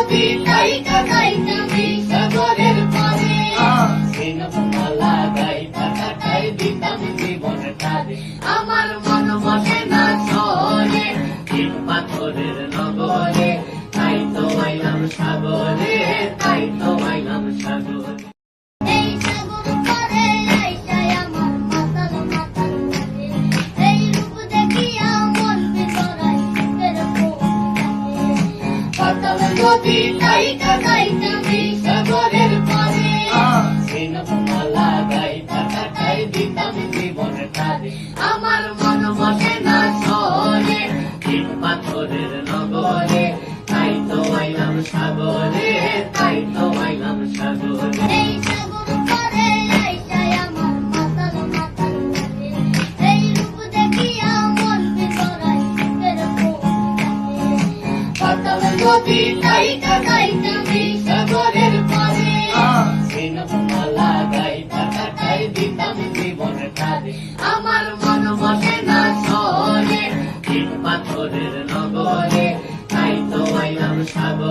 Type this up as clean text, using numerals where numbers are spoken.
নদী গাইতা গাইতা সাগরের পারে সিনমালা গাইতা কাটাই দিতাম জীবন কাঁদে আমার মন বসে না শহরে ইট পাথরের নগরে তাই তো আইলাম সাগরে তাই তো আইলাম সাগরে এই সাগর পারে আইসায় আমার মাতাল মাতাল লাগে এই রূপ দেখিয়া মন ভিতরাই এরকম লাগে পাতাল নদী গাইতা গাইতা সাগরের পারে সিনমালা গাইতা কাটাই দিতাম জীবন কাঁদে আমার মন বসে না শহরে ইট পাথরের নগরে তাই তো আইলাম সাগরে তাই তো আইলাম সাগরে এই সাগর পারে আইসায় আমার মাতাল মাতাল লাগে এই রূপ দেখিয়া মন ভিতরাই এরকম লাগে পাতাল নদী গাইতা গাইতা সাগরের পারে সিনমালা গাইতা কাটাই দিতাম জীবন কাঁদে আমার মন বসে না শহরে ইট পাথরের নগরে তাই তো আইলাম সাগরে